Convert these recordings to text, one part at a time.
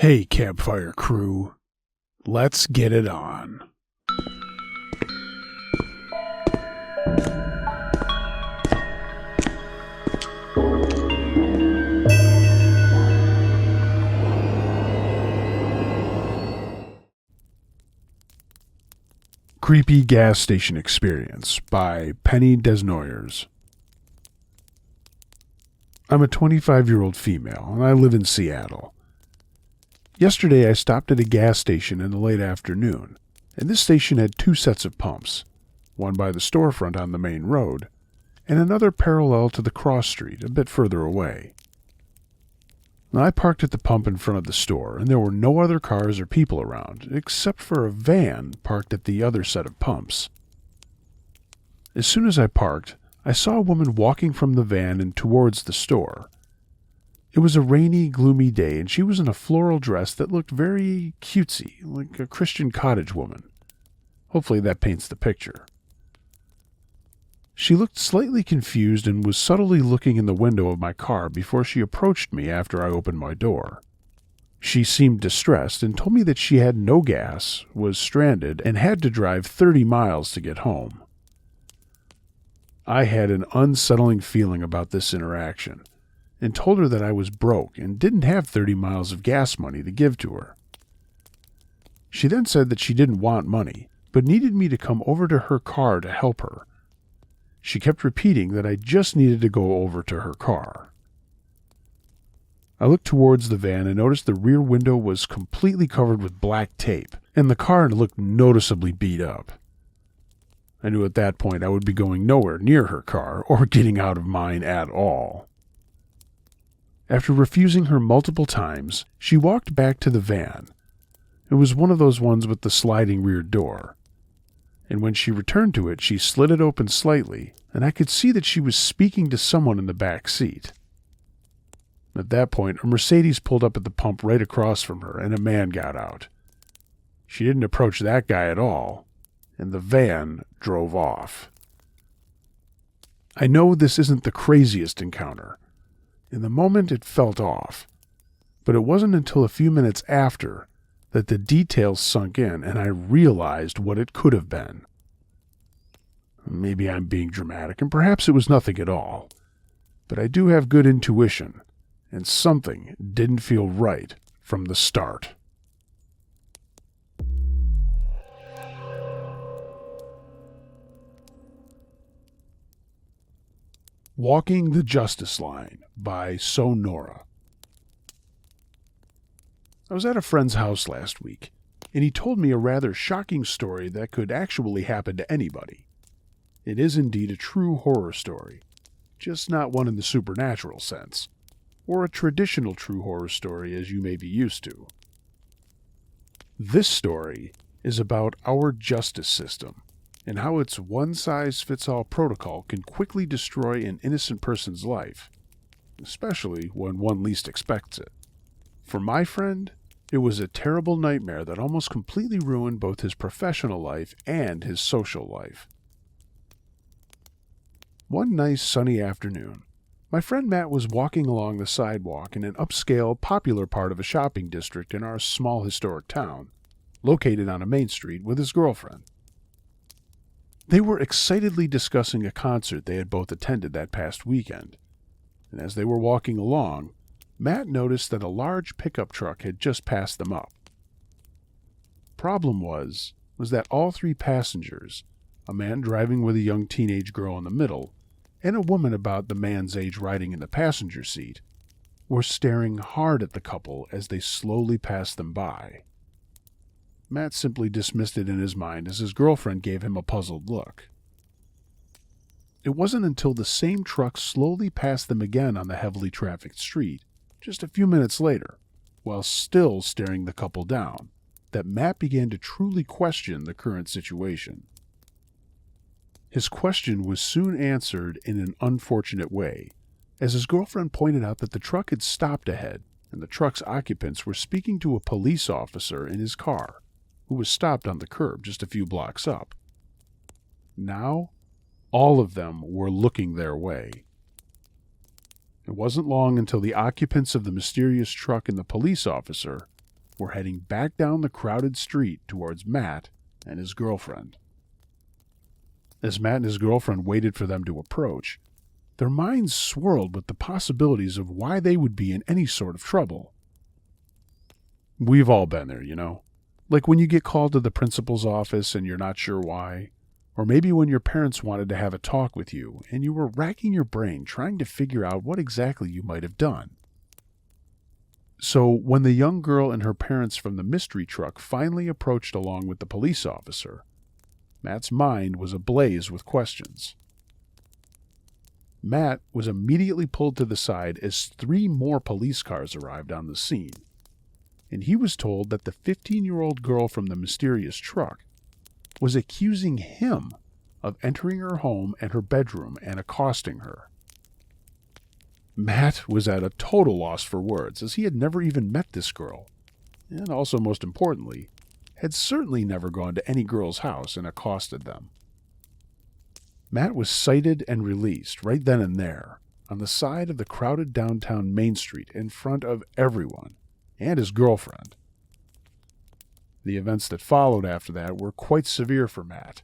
Hey, campfire crew, let's get it on. Creepy Gas Station Experience by Penny Desnoyers. I'm a 25-year-old female, and I live in Seattle. Yesterday I stopped at a gas station in the late afternoon, and this station had two sets of pumps, one by the storefront on the main road, and another parallel to the cross street a bit further away. I parked at the pump in front of the store, and there were no other cars or people around, except for a van parked at the other set of pumps. As soon as I parked, I saw a woman walking from the van and towards the store. It was a rainy, gloomy day, and she was in a floral dress that looked very cutesy, like a Christian cottage woman. Hopefully that paints the picture. She looked slightly confused and was subtly looking in the window of my car before she approached me after I opened my door. She seemed distressed and told me that she had no gas, was stranded, and had to drive 30 miles to get home. I had an unsettling feeling about this interaction, and told her that I was broke and didn't have 30 miles of gas money to give to her. She then said that she didn't want money, but needed me to come over to her car to help her. She kept repeating that I just needed to go over to her car. I looked towards the van and noticed the rear window was completely covered with black tape, and the car looked noticeably beat up. I knew at that point I would be going nowhere near her car or getting out of mine at all. After refusing her multiple times, she walked back to the van. It was one of those ones with the sliding rear door. And when she returned to it, she slid it open slightly, and I could see that she was speaking to someone in the back seat. At that point, a Mercedes pulled up at the pump right across from her, and a man got out. She didn't approach that guy at all, and the van drove off. I know this isn't the craziest encounter. In the moment, it felt off, but it wasn't until a few minutes after that the details sunk in and I realized what it could have been. Maybe I'm being dramatic, and perhaps it was nothing at all, but I do have good intuition, and something didn't feel right from the start. Walking the Justice Line by Sonora. I was at a friend's house last week, and he told me a rather shocking story that could actually happen to anybody. It is indeed a true horror story, just not one in the supernatural sense, or a traditional true horror story as you may be used to. This story is about our justice system, and how its one-size-fits-all protocol can quickly destroy an innocent person's life, especially when one least expects it. For my friend, it was a terrible nightmare that almost completely ruined both his professional life and his social life. One nice sunny afternoon, my friend Matt was walking along the sidewalk in an upscale, popular part of a shopping district in our small historic town, located on a main street, with his girlfriend. They were excitedly discussing a concert they had both attended that past weekend, and as they were walking along, Matt noticed that a large pickup truck had just passed them up. Problem was that all three passengers, a man driving with a young teenage girl in the middle, and a woman about the man's age riding in the passenger seat, were staring hard at the couple as they slowly passed them by. Matt simply dismissed it in his mind as his girlfriend gave him a puzzled look. It wasn't until the same truck slowly passed them again on the heavily trafficked street, just a few minutes later, while still staring the couple down, that Matt began to truly question the current situation. His question was soon answered in an unfortunate way, as his girlfriend pointed out that the truck had stopped ahead, and the truck's occupants were speaking to a police officer in his car, who was stopped on the curb just a few blocks up. Now, all of them were looking their way. It wasn't long until the occupants of the mysterious truck and the police officer were heading back down the crowded street towards Matt and his girlfriend. As Matt and his girlfriend waited for them to approach, their minds swirled with the possibilities of why they would be in any sort of trouble. We've all been there, you know. Like when you get called to the principal's office and you're not sure why, or maybe when your parents wanted to have a talk with you and you were racking your brain trying to figure out what exactly you might have done. So when the young girl and her parents from the mystery truck finally approached along with the police officer, Matt's mind was ablaze with questions. Matt was immediately pulled to the side as 3 more police cars arrived on the scene, and he was told that the 15-year-old girl from the mysterious truck was accusing him of entering her home and her bedroom and accosting her. Matt was at a total loss for words, as he had never even met this girl, and also, most importantly, had certainly never gone to any girl's house and accosted them. Matt was cited and released right then and there, on the side of the crowded downtown Main Street in front of everyone, and his girlfriend. The events that followed after that were quite severe for Matt.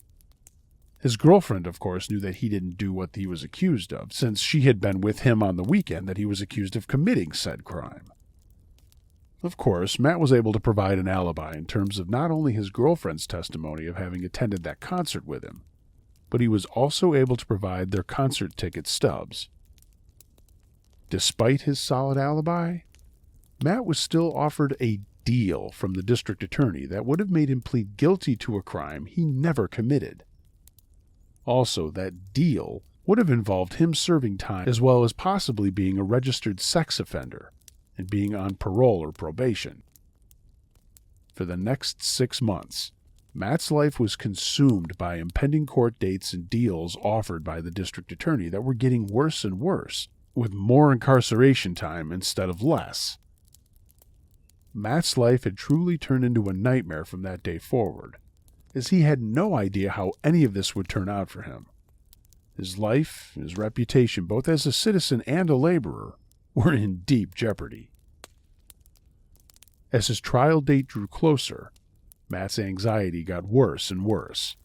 His girlfriend, of course, knew that he didn't do what he was accused of, since she had been with him on the weekend that he was accused of committing said crime. Of course, Matt was able to provide an alibi in terms of not only his girlfriend's testimony of having attended that concert with him, but he was also able to provide their concert ticket stubs. Despite his solid alibi, Matt was still offered a deal from the district attorney that would have made him plead guilty to a crime he never committed. Also, that deal would have involved him serving time as well as possibly being a registered sex offender and being on parole or probation. For the next 6 months, Matt's life was consumed by impending court dates and deals offered by the district attorney that were getting worse and worse, with more incarceration time instead of less. Matt's life had truly turned into a nightmare from that day forward, as he had no idea how any of this would turn out for him. His life, his reputation, both as a citizen and a laborer, were in deep jeopardy. As his trial date drew closer, Matt's anxiety got worse and worse.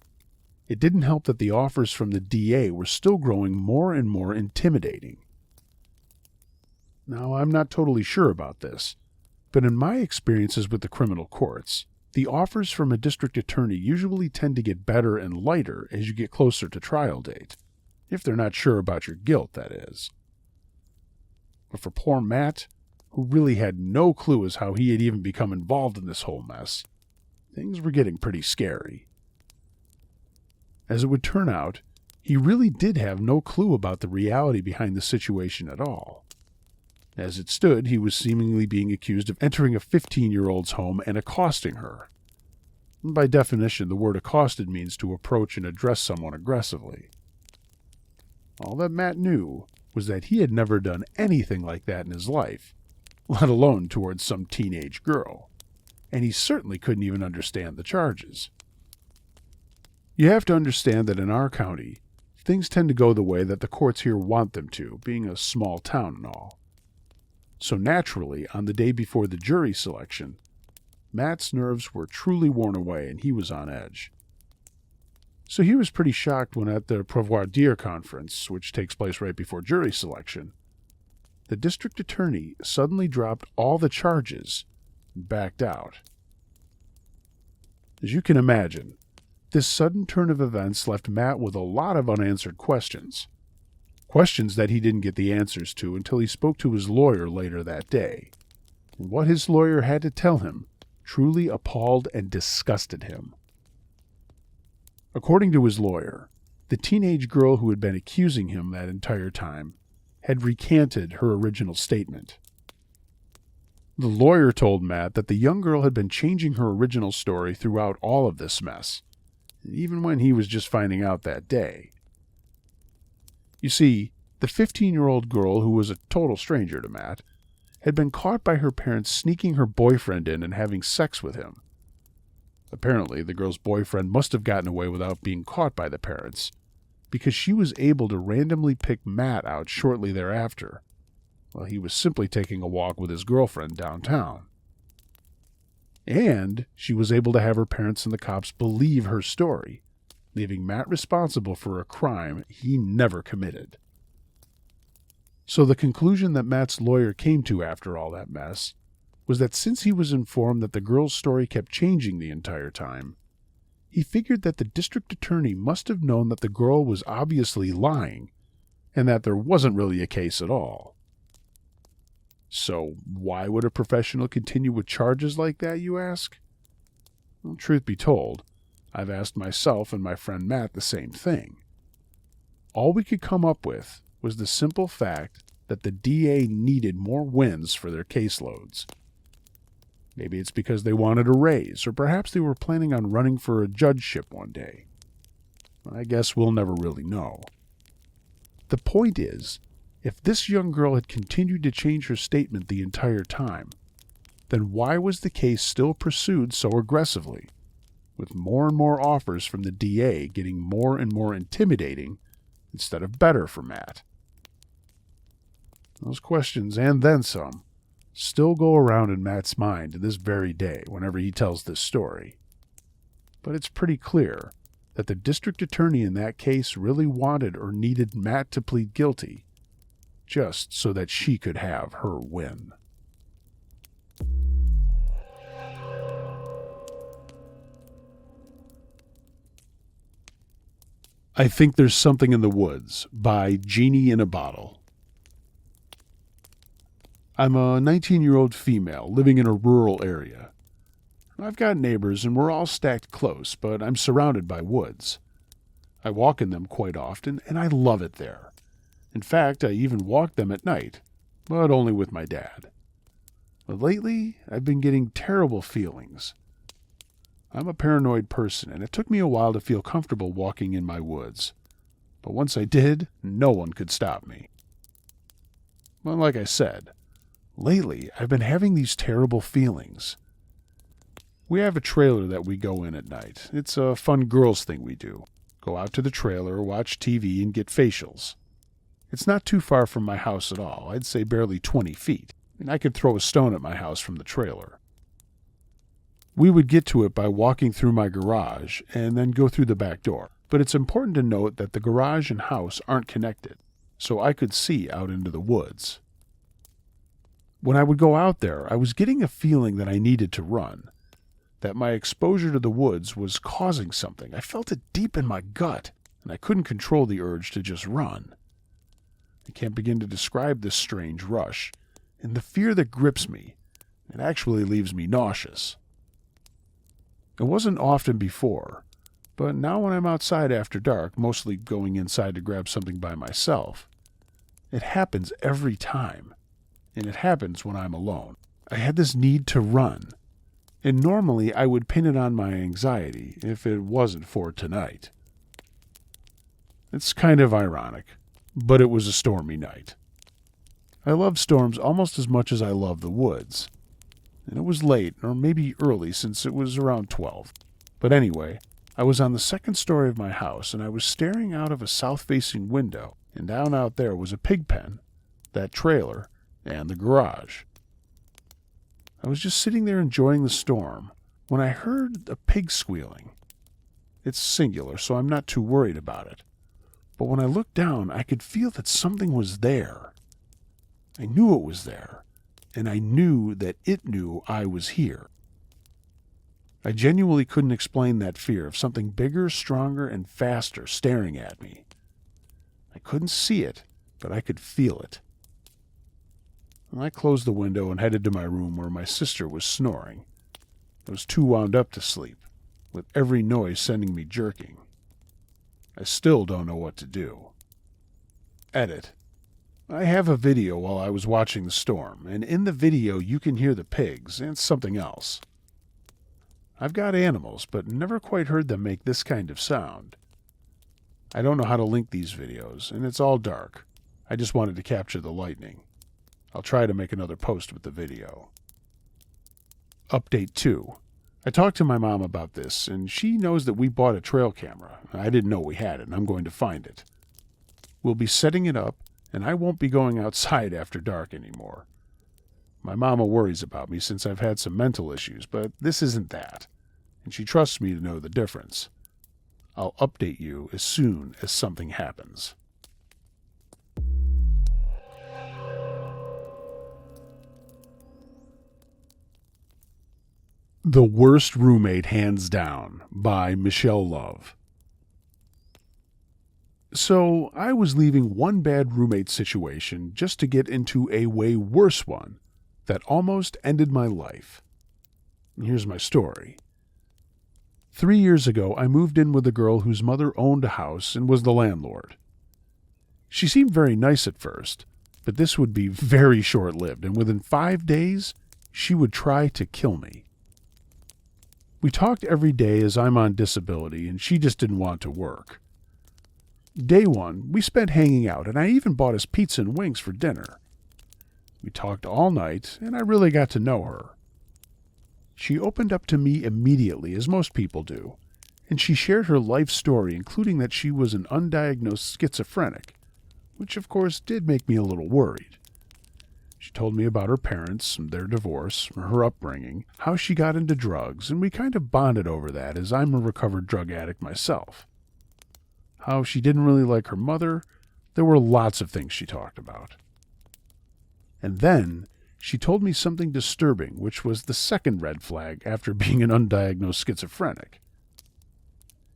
It didn't help that the offers from the DA were still growing more and more intimidating. Now, I'm not totally sure about this, but in my experiences with the criminal courts, the offers from a district attorney usually tend to get better and lighter as you get closer to trial date, if they're not sure about your guilt, that is. But for poor Matt, who really had no clue as how he had even become involved in this whole mess, things were getting pretty scary. As it would turn out, he really did have no clue about the reality behind the situation at all. As it stood, he was seemingly being accused of entering a 15-year-old's home and accosting her. By definition, the word accosted means to approach and address someone aggressively. All that Matt knew was that he had never done anything like that in his life, let alone towards some teenage girl, and he certainly couldn't even understand the charges. You have to understand that in our county, things tend to go the way that the courts here want them to, being a small town and all. So naturally, on the day before the jury selection, Matt's nerves were truly worn away and he was on edge. So he was pretty shocked when at the Pouvoir dire conference, which takes place right before jury selection, the district attorney suddenly dropped all the charges and backed out. As you can imagine, this sudden turn of events left Matt with a lot of unanswered questions. Questions that he didn't get the answers to until he spoke to his lawyer later that day. And what his lawyer had to tell him truly appalled and disgusted him. According to his lawyer, the teenage girl who had been accusing him that entire time had recanted her original statement. The lawyer told Matt that the young girl had been changing her original story throughout all of this mess, even when he was just finding out that day. You see, the 15-year-old girl, who was a total stranger to Matt, had been caught by her parents sneaking her boyfriend in and having sex with him. Apparently, the girl's boyfriend must have gotten away without being caught by the parents, because she was able to randomly pick Matt out shortly thereafter, while he was simply taking a walk with his girlfriend downtown. And she was able to have her parents and the cops believe her story, leaving Matt responsible for a crime he never committed. So the conclusion that Matt's lawyer came to after all that mess was that since he was informed that the girl's story kept changing the entire time, he figured that the district attorney must have known that the girl was obviously lying and that there wasn't really a case at all. So why would a professional continue with charges like that, you ask? Well, truth be told, I've asked myself and my friend Matt the same thing. All we could come up with was the simple fact that the DA needed more wins for their caseloads. Maybe it's because they wanted a raise, or perhaps they were planning on running for a judgeship one day. I guess we'll never really know. The point is, if this young girl had continued to change her statement the entire time, then why was the case still pursued so aggressively, with more and more offers from the DA getting more and more intimidating instead of better for Matt? Those questions, and then some, still go around in Matt's mind to this very day whenever he tells this story. But it's pretty clear that the district attorney in that case really wanted or needed Matt to plead guilty, just so that she could have her win. I Think There's Something in the Woods by Genie in a Bottle. I'm a 19-year-old female living in a rural area. I've got neighbors and we're all stacked close, but I'm surrounded by woods. I walk in them quite often, and I love it there. In fact, I even walk them at night, but only with my dad. But lately, I've been getting terrible feelings. I'm a paranoid person, and it took me a while to feel comfortable walking in my woods. But once I did, no one could stop me. Well, like I said, lately I've been having these terrible feelings. We have a trailer that we go in at night. It's a fun girls thing we do. Go out to the trailer, watch TV, and get facials. It's not too far from my house at all. I'd say barely 20 feet, and I could throw a stone at my house from the trailer. We would get to it by walking through my garage and then go through the back door. But it's important to note that the garage and house aren't connected, so I could see out into the woods. When I would go out there, I was getting a feeling that I needed to run, that my exposure to the woods was causing something. I felt it deep in my gut, and I couldn't control the urge to just run. I can't begin to describe this strange rush, and the fear that grips me, it actually leaves me nauseous. It wasn't often before, but now when I'm outside after dark, mostly going inside to grab something by myself, it happens every time, and it happens when I'm alone. I had this need to run, and normally I would pin it on my anxiety if it wasn't for tonight. It's kind of ironic, but it was a stormy night. I love storms almost as much as I love the woods. And it was late, or maybe early, since it was around 12. But anyway, I was on the second story of my house, and I was staring out of a south-facing window, and down out there was a pig pen, that trailer, and the garage. I was just sitting there enjoying the storm when I heard a pig squealing. It's singular, so I'm not too worried about it. But when I looked down, I could feel that something was there. I knew it was there. And I knew that it knew I was here. I genuinely couldn't explain that fear of something bigger, stronger, and faster staring at me. I couldn't see it, but I could feel it. And I closed the window and headed to my room where my sister was snoring. I was too wound up to sleep, with every noise sending me jerking. I still don't know what to do. Edit. I have a video while I was watching the storm, and in the video you can hear the pigs and something else. I've got animals, but never quite heard them make this kind of sound. I don't know how to link these videos, and it's all dark. I just wanted to capture the lightning. I'll try to make another post with the video. Update 2. I talked to my mom about this, and she knows that we bought a trail camera. I didn't know we had it, and I'm going to find it. We'll be setting it up, and I won't be going outside after dark anymore. My mama worries about me since I've had some mental issues, but this isn't that, and she trusts me to know the difference. I'll update you as soon as something happens. The Worst Roommate Hands Down by Michelle Love. So, I was leaving one bad roommate situation just to get into a way worse one that almost ended my life. Here's my story. 3 years ago, I moved in with a girl whose mother owned a house and was the landlord. She seemed very nice at first, but this would be very short-lived, and within 5 days, she would try to kill me. We talked every day as I'm on disability, and she just didn't want to work. Day one, we spent hanging out, and I even bought us pizza and wings for dinner. We talked all night, and I really got to know her. She opened up to me immediately, as most people do, and she shared her life story, including that she was an undiagnosed schizophrenic, which of course did make me a little worried. She told me about her parents, their divorce, her upbringing, how she got into drugs, and we kind of bonded over that as I'm a recovered drug addict myself. How she didn't really like her mother. There were lots of things she talked about. And then she told me something disturbing, which was the second red flag after being an undiagnosed schizophrenic.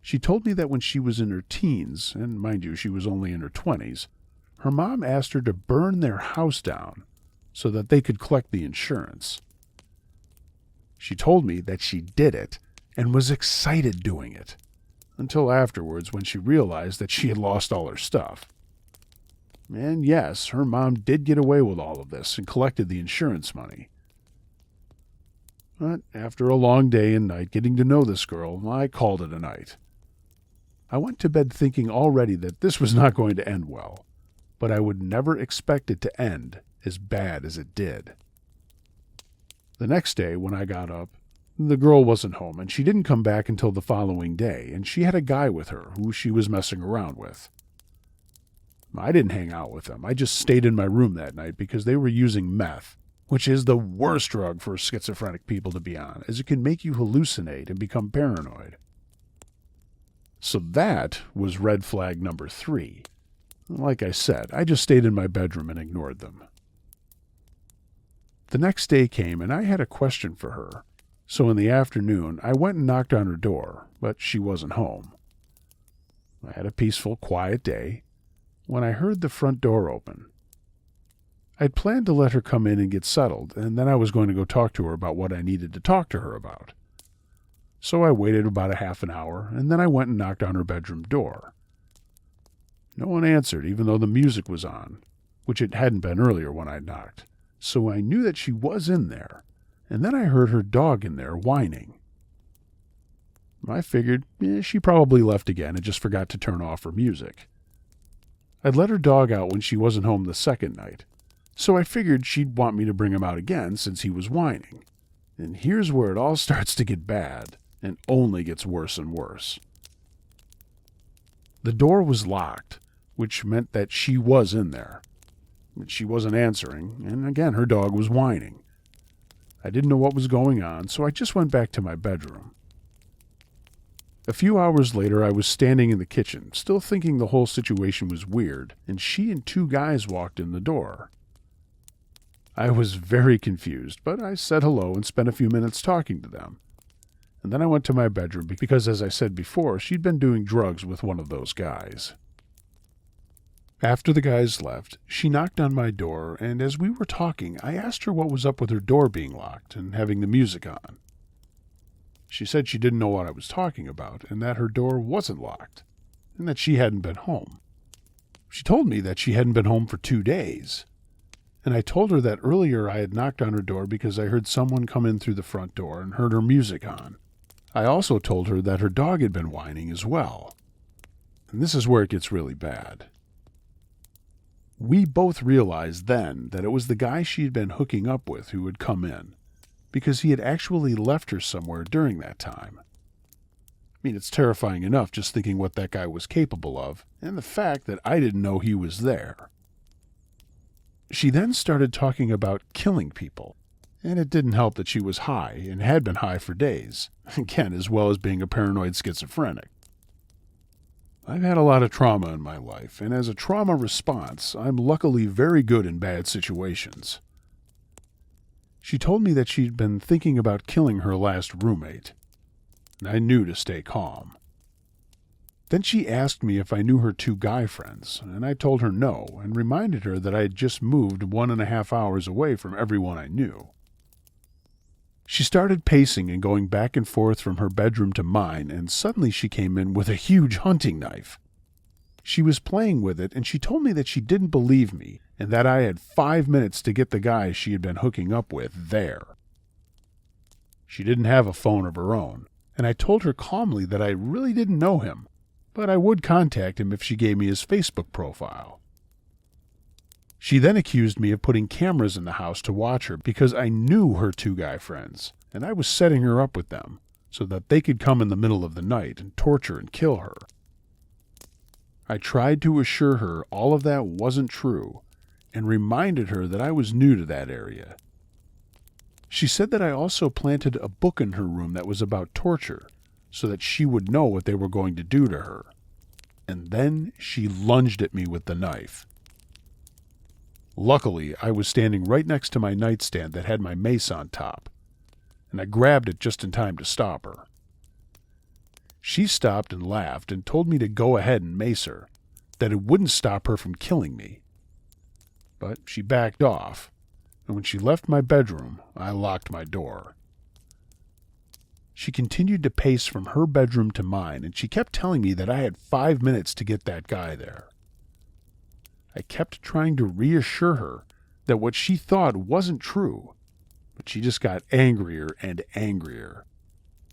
She told me that when she was in her teens, and mind you, she was only in her 20s, her mom asked her to burn their house down so that they could collect the insurance. She told me that she did it and was excited doing it, until afterwards when she realized that she had lost all her stuff. And yes, her mom did get away with all of this and collected the insurance money. But after a long day and night getting to know this girl, I called it a night. I went to bed thinking already that this was not going to end well, but I would never expect it to end as bad as it did. The next day, when I got up, the girl wasn't home, and she didn't come back until the following day, and she had a guy with her who she was messing around with. I didn't hang out with them. I just stayed in my room that night because they were using meth, which is the worst drug for schizophrenic people to be on, as it can make you hallucinate and become paranoid. So that was red flag number 3. Like I said, I just stayed in my bedroom and ignored them. The next day came, and I had a question for her. So in the afternoon, I went and knocked on her door, but she wasn't home. I had a peaceful, quiet day when I heard the front door open. I'd planned to let her come in and get settled, and then I was going to go talk to her about what I needed to talk to her about. So I waited about a half an hour, and then I went and knocked on her bedroom door. No one answered, even though the music was on, which it hadn't been earlier when I'd knocked. So I knew that she was in there, and then I heard her dog in there whining. I figured she probably left again and just forgot to turn off her music. I'd let her dog out when she wasn't home the second night, so I figured she'd want me to bring him out again since he was whining. And here's where it all starts to get bad, and only gets worse and worse. The door was locked, which meant that she was in there. She wasn't answering, and again her dog was whining. I didn't know what was going on, so I just went back to my bedroom. A few hours later, I was standing in the kitchen, still thinking the whole situation was weird, and she and 2 guys walked in the door. I was very confused, but I said hello and spent a few minutes talking to them. And then I went to my bedroom because, as I said before, she'd been doing drugs with one of those guys. After the guys left, she knocked on my door, and as we were talking, I asked her what was up with her door being locked and having the music on. She said she didn't know what I was talking about, and that her door wasn't locked, and that she hadn't been home. She told me that she hadn't been home for 2 days, and I told her that earlier I had knocked on her door because I heard someone come in through the front door and heard her music on. I also told her that her dog had been whining as well. And this is where it gets really bad. We both realized then that it was the guy she had been hooking up with who had come in, because he had actually left her somewhere during that time. I mean, it's terrifying enough just thinking what that guy was capable of, and the fact that I didn't know he was there. She then started talking about killing people, And it didn't help that she was high and had been high for days, again, as well as being a paranoid schizophrenic. I've had a lot of trauma in my life, and as a trauma response, I'm luckily very good in bad situations. She told me that she'd been thinking about killing her last roommate, and I knew to stay calm. Then she asked me if I knew her two guy friends, and I told her no, and reminded her that I had just moved 1.5 hours away from everyone I knew. She started pacing and going back and forth from her bedroom to mine, and suddenly she came in with a huge hunting knife. She was playing with it, and she told me that she didn't believe me, and that I had 5 minutes to get the guy she had been hooking up with there. She didn't have a phone of her own, and I told her calmly that I really didn't know him, but I would contact him if she gave me his Facebook profile. She then accused me of putting cameras in the house to watch her because I knew her two guy friends, and I was setting her up with them so that they could come in the middle of the night and torture and kill her. I tried to assure her all of that wasn't true and reminded her that I was new to that area. She said that I also planted a book in her room that was about torture so that she would know what they were going to do to her. And then she lunged at me with the knife. Luckily, I was standing right next to my nightstand that had my mace on top, and I grabbed it just in time to stop her. She stopped and laughed and told me to go ahead and mace her, that it wouldn't stop her from killing me. But she backed off, and when she left my bedroom, I locked my door. She continued to pace from her bedroom to mine, and she kept telling me that I had 5 minutes to get that guy there. I kept trying to reassure her that what she thought wasn't true, but she just got angrier and angrier.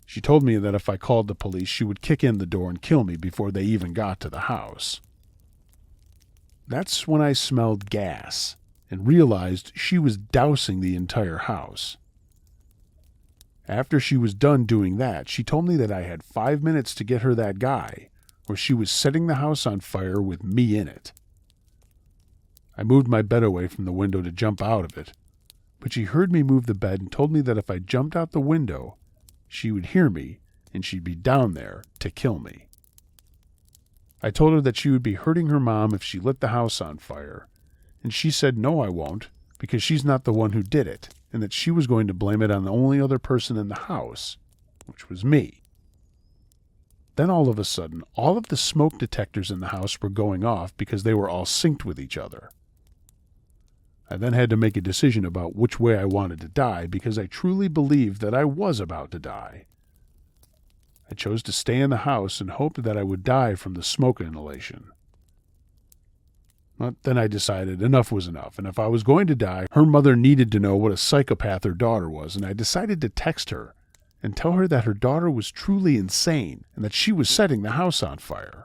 She told me that if I called the police, she would kick in the door and kill me before they even got to the house. That's when I smelled gas and realized she was dousing the entire house. After she was done doing that, she told me that I had 5 minutes to get her that guy, or she was setting the house on fire with me in it. I moved my bed away from the window to jump out of it, but she heard me move the bed and told me that if I jumped out the window, she would hear me and she'd be down there to kill me. I told her that she would be hurting her mom if she lit the house on fire, and she said no, I won't, because she's not the one who did it, and that she was going to blame it on the only other person in the house, which was me. Then all of a sudden, all of the smoke detectors in the house were going off because they were all synced with each other. I then had to make a decision about which way I wanted to die because I truly believed that I was about to die. I chose to stay in the house and hoped that I would die from the smoke inhalation. But then I decided enough was enough, and if I was going to die, her mother needed to know what a psychopath her daughter was, and I decided to text her and tell her that her daughter was truly insane and that she was setting the house on fire.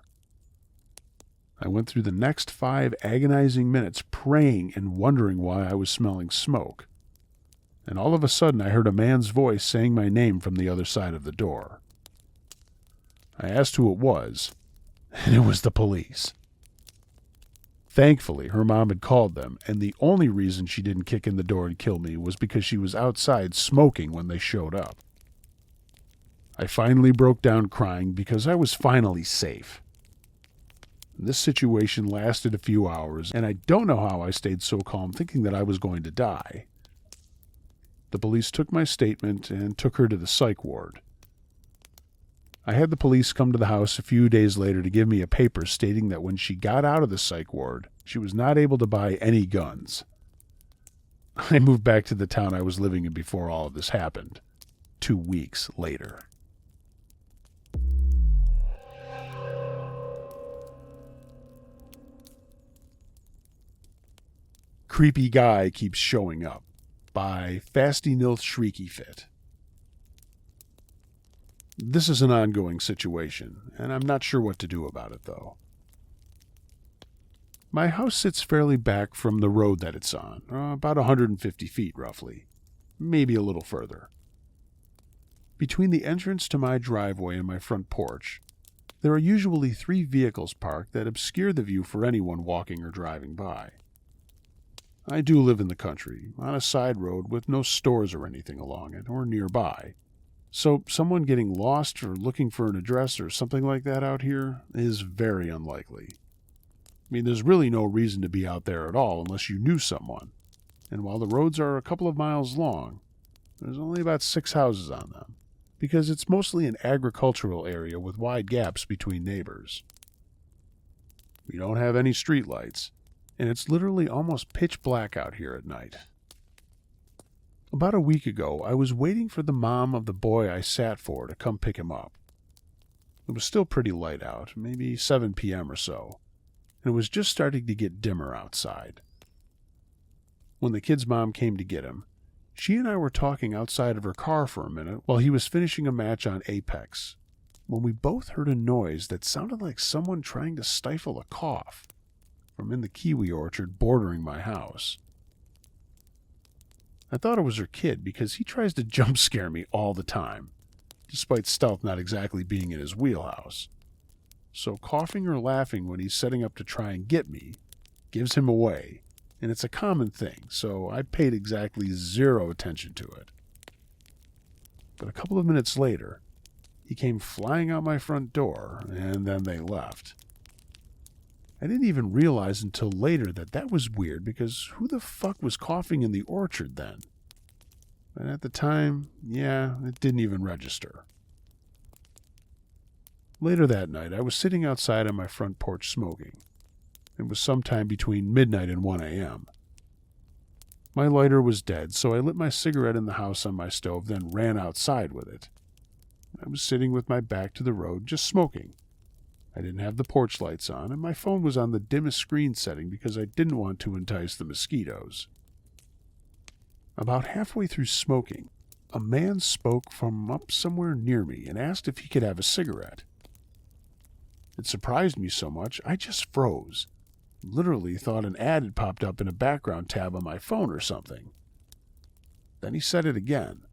I went through the next 5 agonizing minutes praying and wondering why I was smelling smoke. And all of a sudden I heard a man's voice saying my name from the other side of the door. I asked who it was, and it was the police. Thankfully, her mom had called them, and the only reason she didn't kick in the door and kill me was because she was outside smoking when they showed up. I finally broke down crying because I was finally safe. This situation lasted a few hours, and I don't know how I stayed so calm thinking that I was going to die. The police took my statement and took her to the psych ward. I had the police come to the house a few days later to give me a paper stating that when she got out of the psych ward, she was not able to buy any guns. I moved back to the town I was living in before all of this happened, 2 weeks later. Creepy Guy Keeps Showing Up by Fasty Nilth Shrieky Fit. This is an ongoing situation, and I'm not sure what to do about it, though. My house sits fairly back from the road that it's on, about 150 feet roughly, maybe a little further. Between the entrance to my driveway and my front porch, there are usually 3 vehicles parked that obscure the view for anyone walking or driving by. I do live in the country, on a side road with no stores or anything along it, or nearby. So someone getting lost or looking for an address or something like that out here is very unlikely. I mean, there's really no reason to be out there at all unless you knew someone. And while the roads are a couple of miles long, there's only about 6 houses on them, because it's mostly an agricultural area with wide gaps between neighbors. We don't have any streetlights, and it's literally almost pitch black out here at night. About a week ago, I was waiting for the mom of the boy I sat for to come pick him up. It was still pretty light out, maybe 7 p.m. or so, and it was just starting to get dimmer outside. When the kid's mom came to get him, she and I were talking outside of her car for a minute while he was finishing a match on Apex, when we both heard a noise that sounded like someone trying to stifle a cough from in the kiwi orchard bordering my house. I thought it was her kid because he tries to jump scare me all the time, despite stealth not exactly being in his wheelhouse. So coughing or laughing when he's setting up to try and get me gives him away, and it's a common thing, so I paid exactly 0 attention to it. But a couple of minutes later, he came flying out my front door, and then they left. I didn't even realize until later that was weird, because who the fuck was coughing in the orchard then? And at the time, it didn't even register. Later that night, I was sitting outside on my front porch smoking. It was sometime between midnight and 1 a.m. My lighter was dead, so I lit my cigarette in the house on my stove, then ran outside with it. I was sitting with my back to the road, just smoking. I didn't have the porch lights on, and my phone was on the dimmest screen setting because I didn't want to entice the mosquitoes. About halfway through smoking, a man spoke from up somewhere near me and asked if he could have a cigarette. It surprised me so much, I just froze. Literally thought an ad had popped up in a background tab on my phone or something. Then he said it again,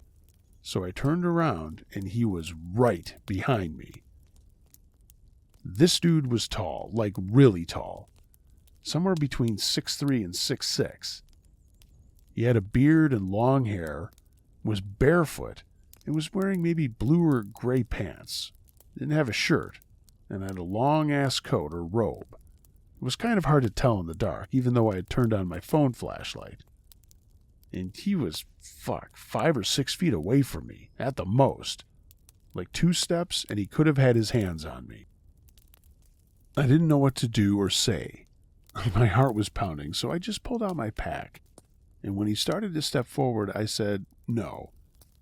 so I turned around and he was right behind me. This dude was tall, like really tall, somewhere between 6'3" and 6'6". He had a beard and long hair, was barefoot, and was wearing maybe blue or gray pants. Didn't have a shirt, and had a long-ass coat or robe. It was kind of hard to tell in the dark, even though I had turned on my phone flashlight. And he was, 5 or 6 feet away from me, at the most. Like 2 steps, and he could have had his hands on me. I didn't know what to do or say. My heart was pounding, so I just pulled out my pack. And when he started to step forward, I said, "No,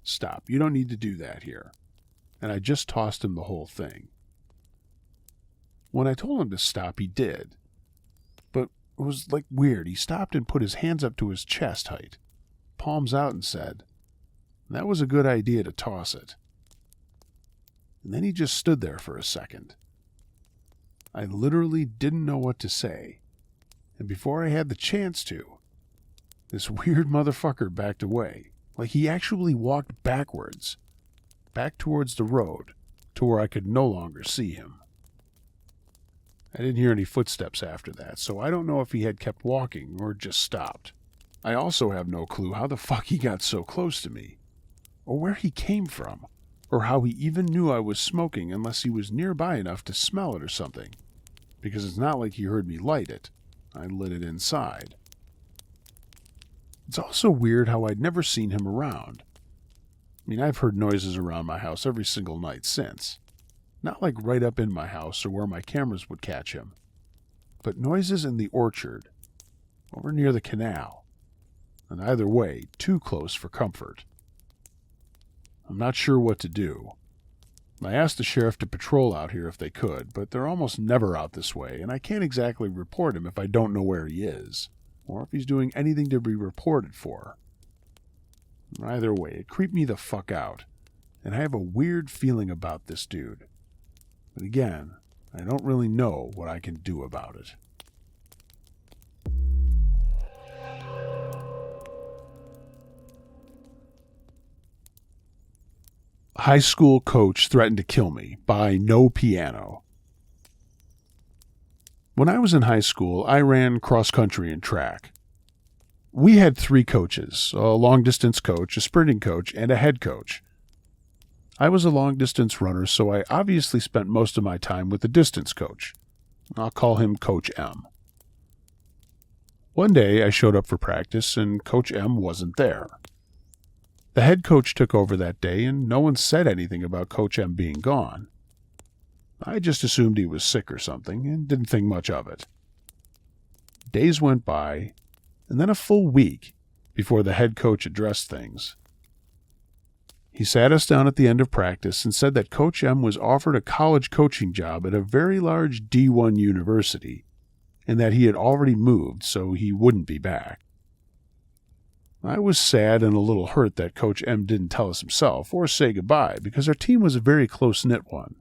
stop, you don't need to do that here." And I just tossed him the whole thing. When I told him to stop, he did. But it was like weird. He stopped and put his hands up to his chest height, palms out, and said, "That was a good idea to toss it." And then he just stood there for a second. I literally didn't know what to say. And before I had the chance to, this weird motherfucker backed away. Like he actually walked backwards, back towards the road, to where I could no longer see him. I didn't hear any footsteps after that, so I don't know if he had kept walking or just stopped. I also have no clue how the fuck he got so close to me, or where he came from, or how he even knew I was smoking unless he was nearby enough to smell it or something, because it's not like he heard me light it. I lit it inside. It's also weird how I'd never seen him around. I mean, I've heard noises around my house every single night since. Not like right up in my house or where my cameras would catch him, but noises in the orchard, over near the canal, and either way, too close for comfort. I'm not sure what to do. I asked the sheriff to patrol out here if they could, but they're almost never out this way, and I can't exactly report him if I don't know where he is, or if he's doing anything to be reported for. Either way, it creeped me the fuck out, and I have a weird feeling about this dude. But again, I don't really know what I can do about it. High school coach threatened to kill me by no piano. When I was in high school, I ran cross country and track. We had 3 coaches, a long-distance coach, a sprinting coach, and a head coach. I was a long-distance runner, so I obviously spent most of my time with the distance coach. I'll call him Coach M. One day I showed up for practice, and Coach M wasn't there. The head coach took over that day, and no one said anything about Coach M being gone. I just assumed he was sick or something, and didn't think much of it. Days went by, and then a full week before the head coach addressed things. He sat us down at the end of practice and said that Coach M was offered a college coaching job at a very large D1 university, and that he had already moved, so he wouldn't be back. I was sad and a little hurt that Coach M didn't tell us himself or say goodbye, because our team was a very close-knit one.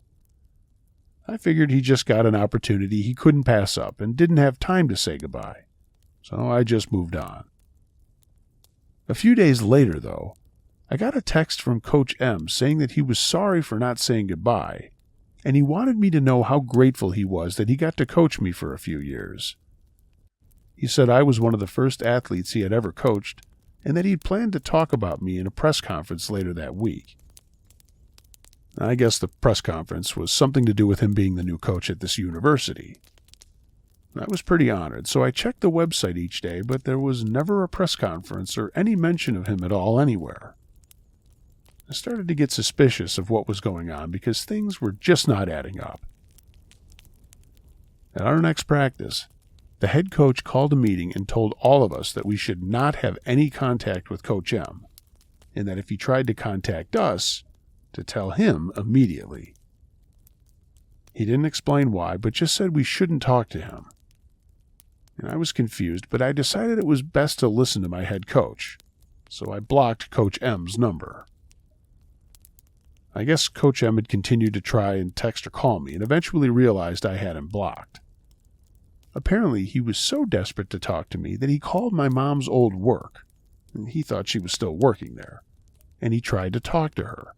I figured he just got an opportunity he couldn't pass up and didn't have time to say goodbye, so I just moved on. A few days later, though, I got a text from Coach M saying that he was sorry for not saying goodbye, and he wanted me to know how grateful he was that he got to coach me for a few years. He said I was one of the first athletes he had ever coached, and that he'd planned to talk about me in a press conference later that week. I guess the press conference was something to do with him being the new coach at this university. I was pretty honored, so I checked the website each day, but there was never a press conference or any mention of him at all anywhere. I started to get suspicious of what was going on because things were just not adding up. At our next practice, the head coach called a meeting and told all of us that we should not have any contact with Coach M, and that if he tried to contact us, to tell him immediately. He didn't explain why, but just said we shouldn't talk to him. And I was confused, but I decided it was best to listen to my head coach, so I blocked Coach M's number. I guess Coach M had continued to try and text or call me, and eventually realized I had him blocked. Apparently, he was so desperate to talk to me that he called my mom's old work, and he thought she was still working there, and he tried to talk to her.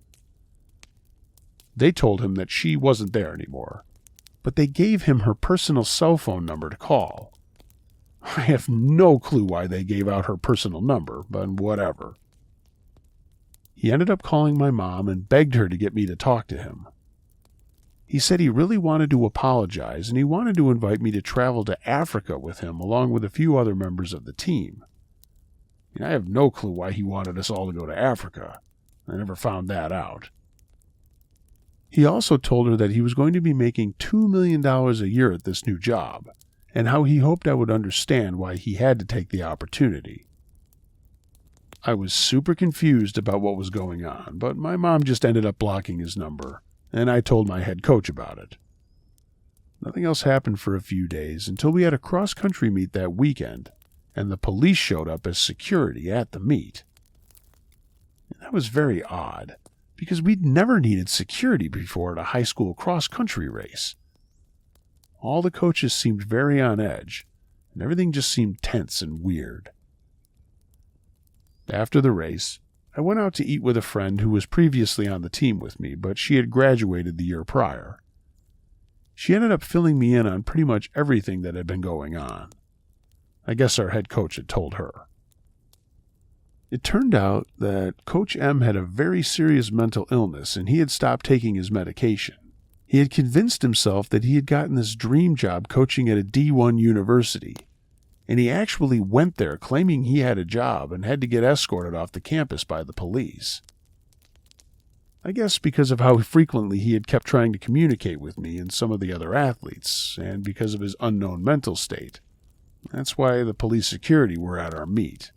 They told him that she wasn't there anymore, but they gave him her personal cell phone number to call. I have no clue why they gave out her personal number, but whatever. He ended up calling my mom and begged her to get me to talk to him. He said he really wanted to apologize, and he wanted to invite me to travel to Africa with him along with a few other members of the team. I have no clue why he wanted us all to go to Africa. I never found that out. He also told her that he was going to be making $2 million a year at this new job, and how he hoped I would understand why he had to take the opportunity. I was super confused about what was going on, but my mom just ended up blocking his number, and I told my head coach about it. Nothing else happened for a few days until we had a cross-country meet that weekend, and the police showed up as security at the meet. And that was very odd, because we'd never needed security before at a high school cross-country race. All the coaches seemed very on edge, and everything just seemed tense and weird. After the race, I went out to eat with a friend who was previously on the team with me, but she had graduated the year prior. She ended up filling me in on pretty much everything that had been going on. I guess our head coach had told her. It turned out that Coach M had a very serious mental illness, and he had stopped taking his medication. He had convinced himself that he had gotten this dream job coaching at a D1 university, and he actually went there claiming he had a job and had to get escorted off the campus by the police. I guess because of how frequently he had kept trying to communicate with me and some of the other athletes, and because of his unknown mental state. That's why the police security were at our meet.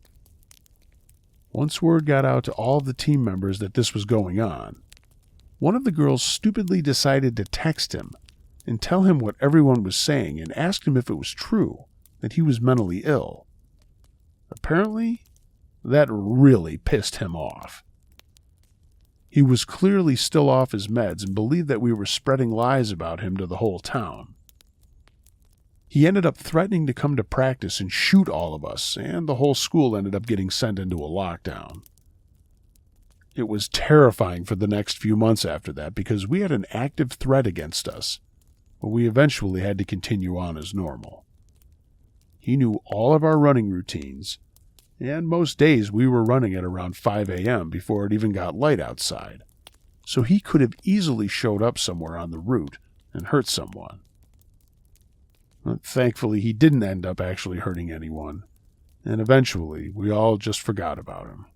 Once word got out to all of the team members that this was going on, one of the girls stupidly decided to text him and tell him what everyone was saying and asked him if it was true that he was mentally ill. Apparently, that really pissed him off. He was clearly still off his meds and believed that we were spreading lies about him to the whole town. He ended up threatening to come to practice and shoot all of us, and the whole school ended up getting sent into a lockdown. It was terrifying for the next few months after that because we had an active threat against us, but we eventually had to continue on as normal. He knew all of our running routines, and most days we were running at around 5 a.m. before it even got light outside, so he could have easily showed up somewhere on the route and hurt someone. But thankfully, he didn't end up actually hurting anyone, and eventually we all just forgot about him.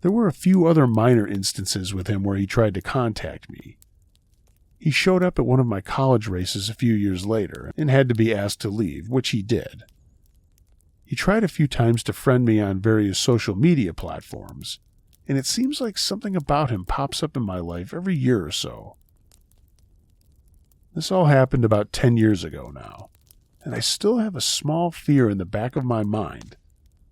There were a few other minor instances with him where he tried to contact me. He showed up at one of my college races a few years later and had to be asked to leave, which he did. He tried a few times to friend me on various social media platforms, and it seems like something about him pops up in my life every year or so. This all happened about 10 years ago now, and I still have a small fear in the back of my mind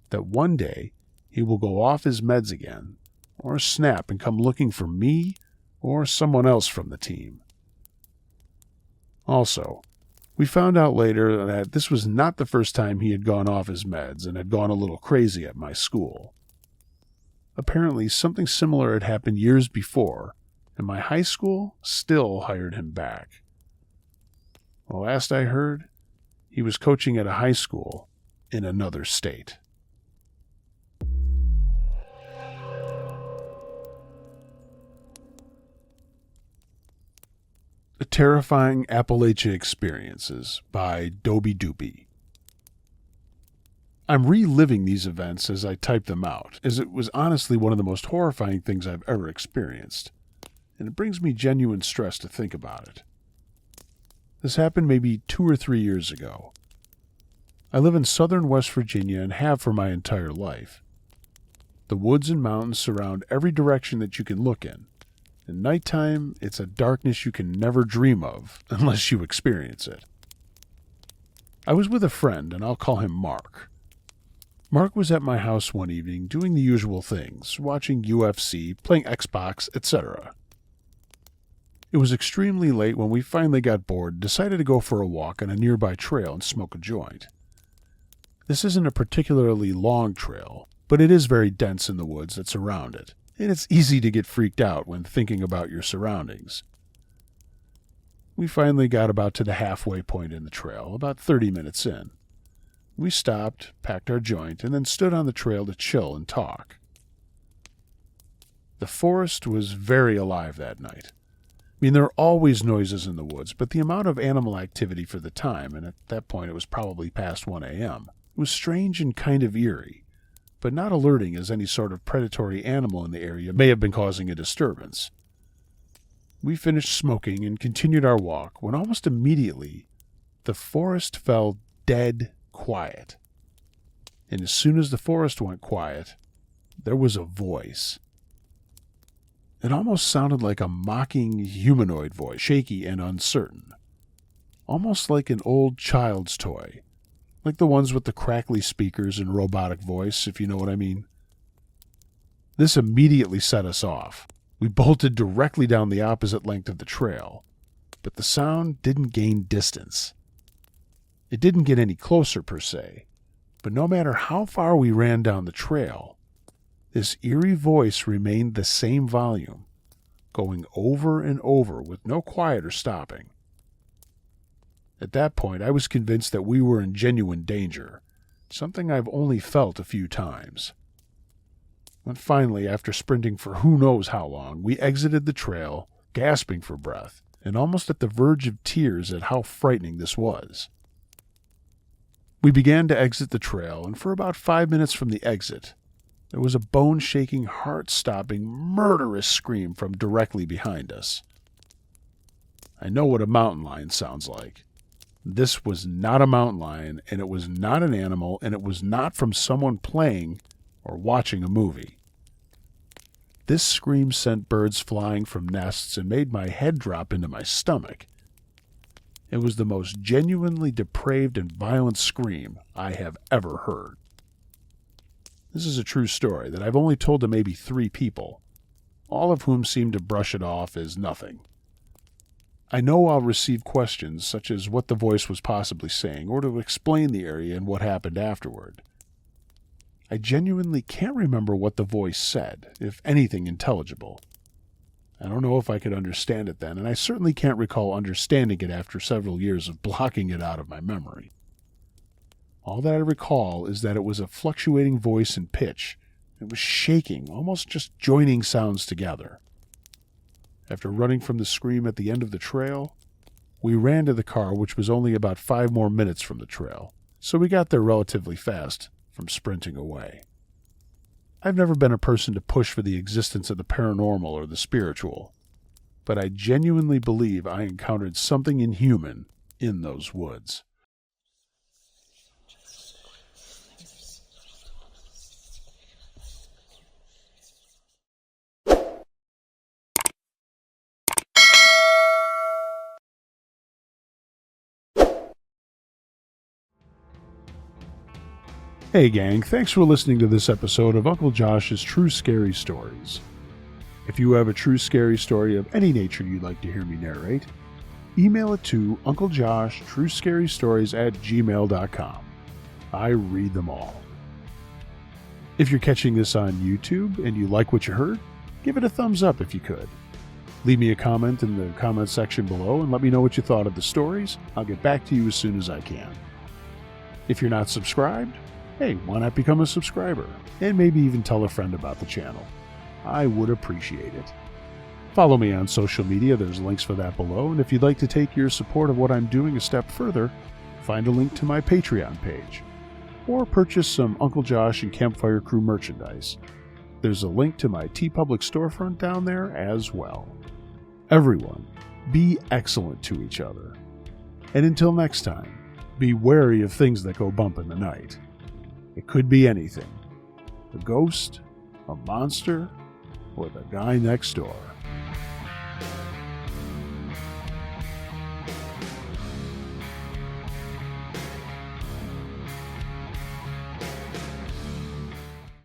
that one day he will go off his meds again, or snap and come looking for me or someone else from the team. Also, we found out later that this was not the first time he had gone off his meds and had gone a little crazy at my school. Apparently, something similar had happened years before, and my high school still hired him back. The last I heard, he was coaching at a high school in another state. The Terrifying Appalachian Experiences by Doby Doopy. I'm reliving these events as I type them out, as it was honestly one of the most horrifying things I've ever experienced, and it brings me genuine stress to think about it. This happened maybe 2 or 3 years ago. I live in southern West Virginia and have for my entire life. The woods and mountains surround every direction that you can look in. At nighttime, it's a darkness you can never dream of unless you experience it. I was with a friend, and I'll call him Mark. Mark was at my house one evening doing the usual things, watching UFC, playing Xbox, etc. It was extremely late when we finally got bored and decided to go for a walk on a nearby trail and smoke a joint. This isn't a particularly long trail, but it is very dense in the woods that surround it, and it's easy to get freaked out when thinking about your surroundings. We finally got about to the halfway point in the trail, about 30 minutes in. We stopped, packed our joint, and then stood on the trail to chill and talk. The forest was very alive that night. I mean, there are always noises in the woods, but the amount of animal activity for the time, and at that point it was probably past 1 a.m., was strange and kind of eerie, but not alerting as any sort of predatory animal in the area may have been causing a disturbance. We finished smoking and continued our walk when almost immediately the forest fell dead quiet. And as soon as the forest went quiet, there was a voice. It almost sounded like a mocking humanoid voice, shaky and uncertain. Almost like an old child's toy. Like the ones with the crackly speakers and robotic voice, if you know what I mean. This immediately set us off. We bolted directly down the opposite length of the trail, but the sound didn't gain distance. It didn't get any closer per se, but no matter how far we ran down the trail, this eerie voice remained the same volume, going over and over with no quiet or stopping. At that point, I was convinced that we were in genuine danger, something I've only felt a few times. When finally, after sprinting for who knows how long, we exited the trail, gasping for breath, and almost at the verge of tears at how frightening this was. We began to exit the trail, and for about 5 minutes from the exit, there was a bone-shaking, heart-stopping, murderous scream from directly behind us. I know what a mountain lion sounds like. This was not a mountain lion, and it was not an animal, and it was not from someone playing or watching a movie. This scream sent birds flying from nests and made my head drop into my stomach. It was the most genuinely depraved and violent scream I have ever heard. This is a true story that I've only told to maybe 3 people, all of whom seemed to brush it off as nothing. I know I'll receive questions such as what the voice was possibly saying, or to explain the area and what happened afterward. I genuinely can't remember what the voice said, if anything intelligible. I don't know if I could understand it then, and I certainly can't recall understanding it after several years of blocking it out of my memory. All that I recall is that it was a fluctuating voice and pitch. It was shaking, almost just joining sounds together. After running from the scream at the end of the trail, we ran to the car, which was only about 5 more minutes from the trail, so we got there relatively fast from sprinting away. I've never been a person to push for the existence of the paranormal or the spiritual, but I genuinely believe I encountered something inhuman in those woods. Hey gang, thanks for listening to this episode of Uncle Josh's True Scary Stories. If you have a true scary story of any nature you'd like to hear me narrate, email it to unclejoshtruescarystories@gmail.com. I read them all. If you're catching this on YouTube and you like what you heard, give it a thumbs up if you could. Leave me a comment in the comment section below and let me know what you thought of the stories. I'll get back to you as soon as I can. If you're not subscribed, hey, why not become a subscriber? And maybe even tell a friend about the channel. I would appreciate it. Follow me on social media, there's links for that below, and if you'd like to take your support of what I'm doing a step further, find a link to my Patreon page. Or purchase some Uncle Josh and Campfire Crew merchandise. There's a link to my TeePublic storefront down there as well. Everyone, be excellent to each other. And until next time, be wary of things that go bump in the night. It could be anything. A ghost, a monster, or the guy next door.